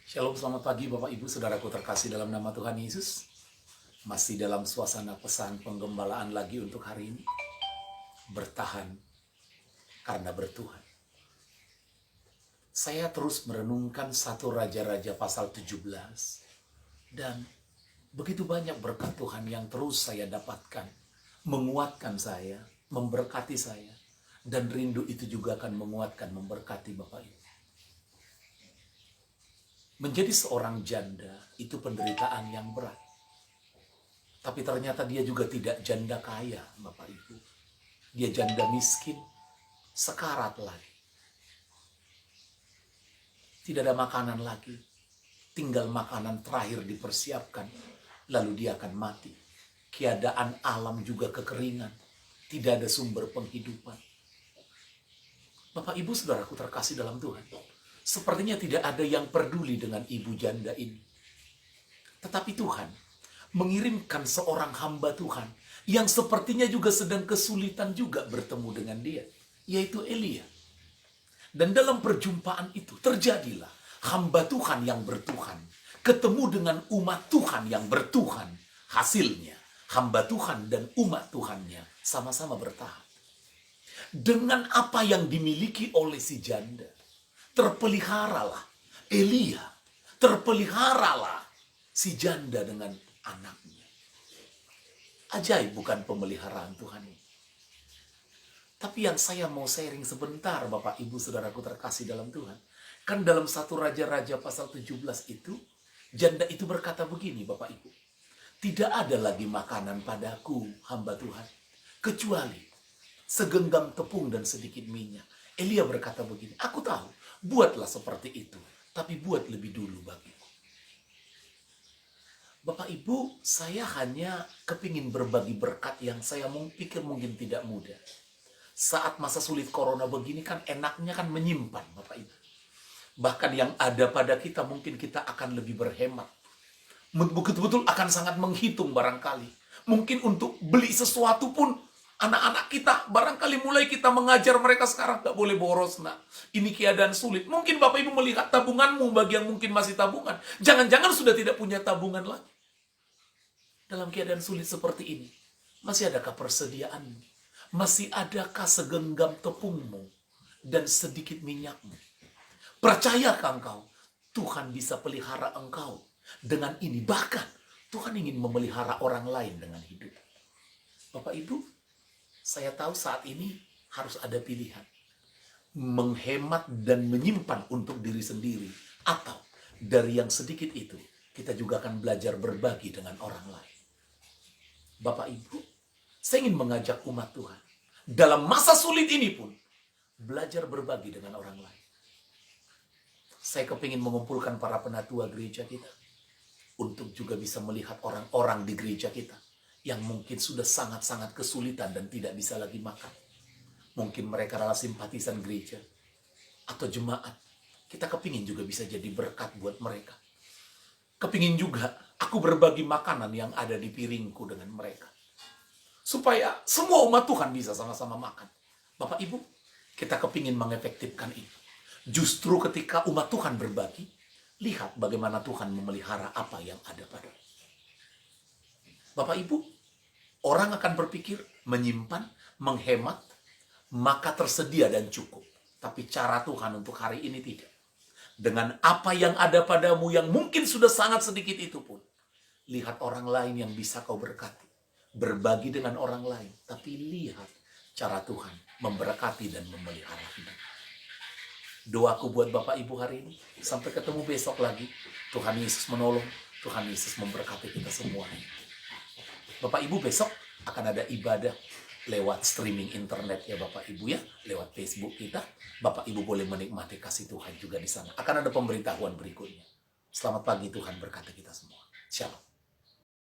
Shalom, selamat pagi Bapak Ibu, Saudaraku terkasih dalam nama Tuhan Yesus. Masih dalam suasana pesan penggembalaan lagi untuk hari ini. Bertahan karena bertuhan. Saya terus merenungkan 1 Raja-Raja pasal 17. Dan begitu banyak berkat Tuhan yang terus saya dapatkan. Menguatkan saya, memberkati saya. Dan rindu itu juga akan menguatkan, memberkati Bapak Ibu. Menjadi seorang janda itu penderitaan yang berat. Tapi ternyata dia juga tidak janda kaya, Bapak Ibu. Dia janda miskin, sekarat lagi. Tidak ada makanan lagi. Tinggal makanan terakhir dipersiapkan, lalu dia akan mati. Keadaan alam juga kekeringan. Tidak ada sumber penghidupan. Bapak Ibu saudaraku terkasih dalam Tuhan. Sepertinya tidak ada yang peduli dengan ibu janda ini. Tetapi Tuhan mengirimkan seorang hamba Tuhan yang sepertinya juga sedang kesulitan juga bertemu dengan dia, yaitu Elia. Dan dalam perjumpaan itu terjadilah hamba Tuhan yang bertuhan ketemu dengan umat Tuhan yang bertuhan. Hasilnya hamba Tuhan dan umat Tuhannya sama-sama bertahan. Dengan apa yang dimiliki oleh si janda, terpeliharalah Elia, terpeliharalah si janda dengan anaknya. Ajaib bukan pemeliharaan Tuhan ini. Tapi yang saya mau sharing sebentar Bapak Ibu Saudaraku terkasih dalam Tuhan. Kan dalam 1 Raja-Raja pasal 17 itu, janda itu berkata begini Bapak Ibu. Tidak ada lagi makanan padaku hamba Tuhan, kecuali segenggam tepung dan sedikit minyak. Elia berkata begini, aku tahu, buatlah seperti itu, tapi buat lebih dulu bagiku. Bapak Ibu, saya hanya kepingin berbagi berkat yang saya pikir mungkin tidak mudah. Saat masa sulit corona begini kan enaknya kan menyimpan Bapak Ibu. Bahkan yang ada pada kita mungkin kita akan lebih berhemat. Betul-betul akan sangat menghitung barangkali. Mungkin untuk beli sesuatu pun anak-anak kita, barangkali mulai kita mengajar mereka sekarang, gak boleh boros nak. Ini keadaan sulit. Mungkin Bapak Ibu melihat tabunganmu bagi yang mungkin masih tabungan. Jangan-jangan sudah tidak punya tabungan lagi. Dalam keadaan sulit seperti ini, masih adakah persediaanmu? Masih adakah segenggam tepungmu dan sedikit minyakmu? Percayakah engkau? Tuhan bisa pelihara engkau dengan ini. Bahkan Tuhan ingin memelihara orang lain dengan hidup. Bapak Ibu, saya tahu saat ini harus ada pilihan. Menghemat dan menyimpan untuk diri sendiri. Atau dari yang sedikit itu, kita juga akan belajar berbagi dengan orang lain. Bapak Ibu, saya ingin mengajak umat Tuhan. Dalam masa sulit ini pun, belajar berbagi dengan orang lain. Saya kepingin mengumpulkan para penatua gereja kita. Untuk juga bisa melihat orang-orang di gereja kita yang mungkin sudah sangat-sangat kesulitan dan tidak bisa lagi makan. Mungkin mereka adalah simpatisan gereja atau jemaat. Kita kepingin juga bisa jadi berkat buat mereka. Kepingin juga aku berbagi makanan yang ada di piringku dengan mereka. Supaya semua umat Tuhan bisa sama-sama makan. Bapak Ibu, kita kepingin mengefektifkan itu. Justru ketika umat Tuhan berbagi, lihat bagaimana Tuhan memelihara apa yang ada pada. Bapak Ibu, orang akan berpikir menyimpan, menghemat, maka tersedia dan cukup. Tapi cara Tuhan untuk hari ini tidak. Dengan apa yang ada padamu yang mungkin sudah sangat sedikit itu pun. Lihat orang lain yang bisa kau berkati. Berbagi dengan orang lain. Tapi lihat cara Tuhan memberkati dan memelihara hidup. Doaku buat Bapak Ibu hari ini. Sampai ketemu besok lagi. Tuhan Yesus menolong. Tuhan Yesus memberkati kita semua. Bapak Ibu besok akan ada ibadah lewat streaming internet ya Bapak Ibu ya. Lewat Facebook kita. Bapak Ibu boleh menikmati kasih Tuhan juga di sana. Akan ada pemberitahuan berikutnya. Selamat pagi, Tuhan berkati kita semua. Shalom.